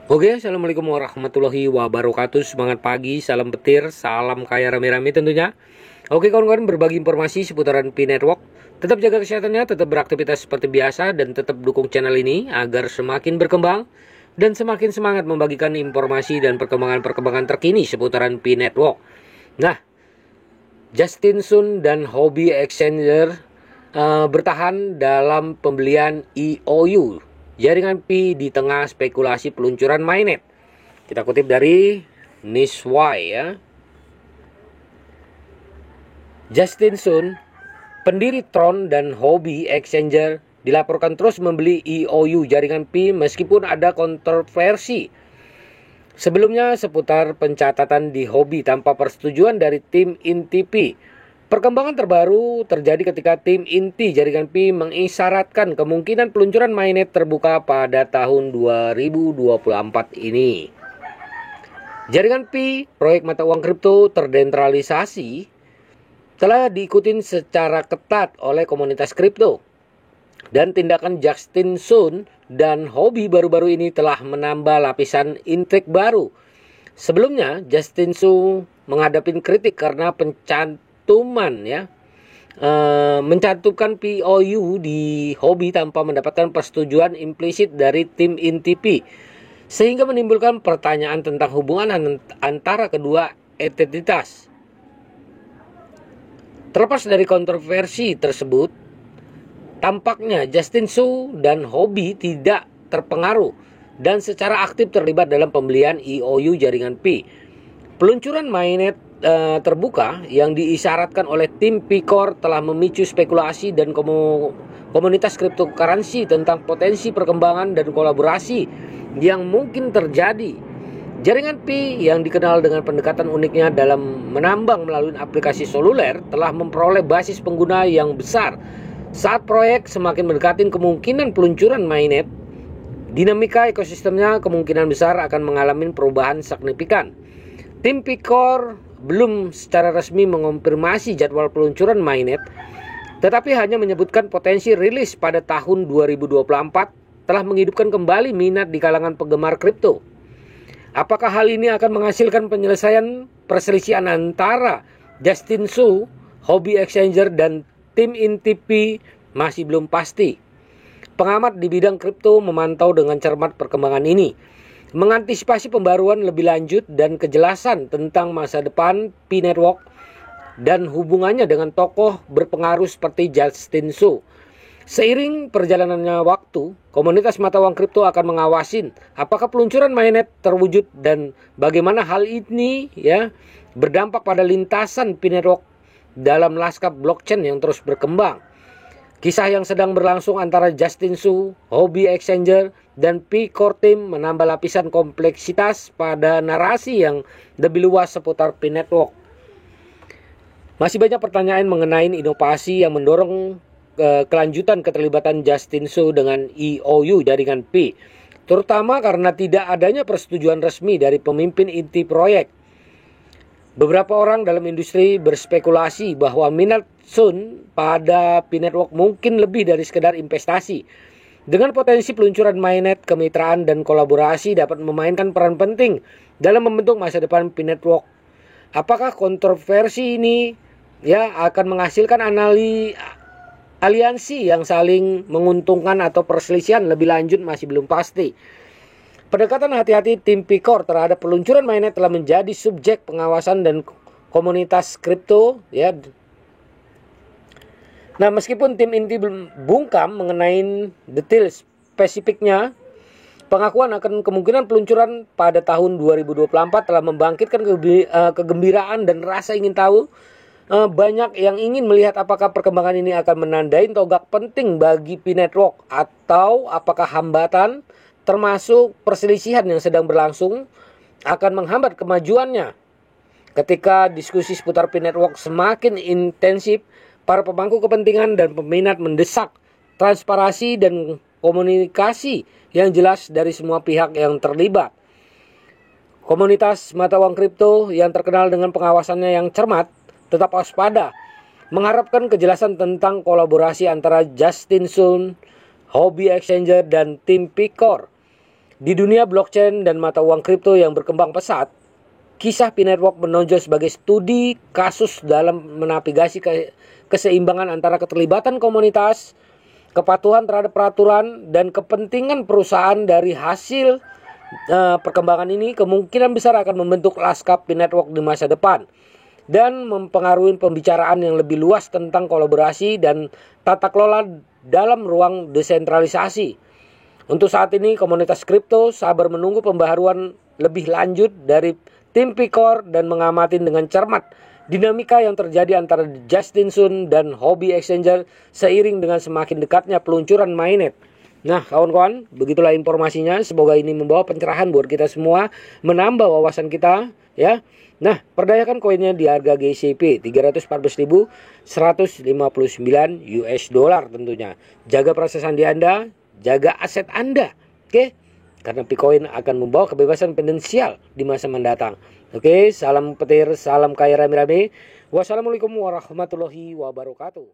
Oke, assalamualaikum warahmatullahi wabarakatuh. Semangat pagi, salam petir, salam kaya rame-rame tentunya. Oke kawan-kawan, berbagi informasi seputaran Pi Network. Tetap jaga kesehatannya, tetap beraktivitas seperti biasa, dan tetap dukung channel ini agar semakin berkembang dan semakin semangat membagikan informasi dan perkembangan-perkembangan terkini seputaran Pi Network. Nah, Justin Sun dan Hobby Exchanger bertahan dalam pembelian EOU jaringan Pi di tengah spekulasi peluncuran mainnet. Kita kutip dari Newswire ya. Justin Sun, pendiri Tron dan Hobby Exchanger, dilaporkan terus membeli EOU jaringan Pi meskipun ada kontroversi sebelumnya seputar pencatatan di Hobby tanpa persetujuan dari tim inti Pi. Perkembangan terbaru terjadi ketika tim inti jaringan Pi mengisyaratkan kemungkinan peluncuran mainnet terbuka pada tahun 2024 ini. Jaringan Pi, proyek mata uang kripto terdesentralisasi, telah diikuti secara ketat oleh komunitas kripto. Dan tindakan Justin Sun dan Hobby baru-baru ini telah menambah lapisan intrik baru. Sebelumnya, Justin Sun menghadapi kritik karena mencantumkan POU di Hobby tanpa mendapatkan persetujuan implisit dari tim inti Pi, sehingga menimbulkan pertanyaan tentang hubungan antara kedua entitas. Terlepas dari kontroversi tersebut, tampaknya Justin Su dan Hobby tidak terpengaruh dan secara aktif terlibat dalam pembelian EOU jaringan Pi. Peluncuran mainnet terbuka yang diisyaratkan oleh tim P-Core telah memicu spekulasi dan komunitas cryptocurrency tentang potensi perkembangan dan kolaborasi yang mungkin terjadi. Jaringan Pi yang dikenal dengan pendekatan uniknya dalam menambang melalui aplikasi seluler telah memperoleh basis pengguna yang besar. Saat proyek semakin mendekati kemungkinan peluncuran mainnet, dinamika ekosistemnya kemungkinan besar akan mengalami perubahan signifikan. Tim P-Core belum secara resmi mengonfirmasi jadwal peluncuran mainnet, tetapi hanya menyebutkan potensi rilis pada tahun 2024 telah menghidupkan kembali minat di kalangan penggemar kripto. Apakah hal ini akan menghasilkan penyelesaian perselisihan antara Justin Su, Hobby Exchanger, dan tim inti Pi masih belum pasti. Pengamat di bidang kripto memantau dengan cermat perkembangan ini, mengantisipasi pembaruan lebih lanjut dan kejelasan tentang masa depan Pi Network dan hubungannya dengan tokoh berpengaruh seperti Justin Su. Seiring perjalanannya waktu, komunitas mata uang kripto akan mengawasin apakah peluncuran mainnet terwujud dan bagaimana hal ini berdampak pada lintasan Pi Network dalam lanskap blockchain yang terus berkembang. Kisah yang sedang berlangsung antara Justin Su, Hobby Exchanger, dan P-Core Team menambah lapisan kompleksitas pada narasi yang lebih luas seputar Pi Network. Masih banyak pertanyaan mengenai inovasi yang mendorong kelanjutan keterlibatan Justin Su dengan EOU jaringan Pi, terutama karena tidak adanya persetujuan resmi dari pemimpin inti proyek. Beberapa orang dalam industri berspekulasi bahwa minat Sun pada Pi Network mungkin lebih dari sekedar investasi. Dengan potensi peluncuran mainnet, kemitraan, dan kolaborasi dapat memainkan peran penting dalam membentuk masa depan Pi Network. Apakah kontroversi ini akan menghasilkan aliansi yang saling menguntungkan atau perselisihan lebih lanjut masih belum pasti. Pendekatan hati-hati tim P-Core terhadap peluncuran mainnet telah menjadi subjek pengawasan dan komunitas kripto Nah, meskipun tim inti belum bungkam mengenai detail spesifiknya, pengakuan akan kemungkinan peluncuran pada tahun 2024 telah membangkitkan kegembiraan dan rasa ingin tahu. Banyak yang ingin melihat apakah perkembangan ini akan menandai tonggak penting bagi Pi Network atau apakah hambatan termasuk perselisihan yang sedang berlangsung akan menghambat kemajuannya. Ketika diskusi seputar Pi Network semakin intensif, para pemangku kepentingan dan peminat mendesak transparansi dan komunikasi yang jelas dari semua pihak yang terlibat. Komunitas mata uang kripto yang terkenal dengan pengawasannya yang cermat tetap waspada, mengharapkan kejelasan tentang kolaborasi antara Justin Sun, Hobby Exchanger, dan tim P-Core. Di dunia blockchain dan mata uang kripto yang berkembang pesat, kisah P-Network menonjol sebagai studi kasus dalam menavigasi keseimbangan antara keterlibatan komunitas, kepatuhan terhadap peraturan, dan kepentingan perusahaan. Dari hasil perkembangan ini kemungkinan besar akan membentuk lanskap P-Network di masa depan dan mempengaruhi pembicaraan yang lebih luas tentang kolaborasi dan tata kelola dalam ruang desentralisasi. Untuk saat ini, komunitas kripto sabar menunggu pembaharuan lebih lanjut dari tim P-Core dan mengamati dengan cermat dinamika yang terjadi antara Justin Sun dan Huobi Exchanger seiring dengan semakin dekatnya peluncuran mainnet. Nah, kawan-kawan, begitulah informasinya. Semoga ini membawa pencerahan buat kita semua, menambah wawasan kita, ya. Nah, perdayakan koinnya di harga GCP 314.159 US dollar tentunya. Jaga proses sandi Anda, jaga aset Anda, oke? Karena Bitcoin akan membawa kebebasan finansial di masa mendatang. Oke, salam petir, salam kaya rame-rame. Wassalamualaikum warahmatullahi wabarakatuh.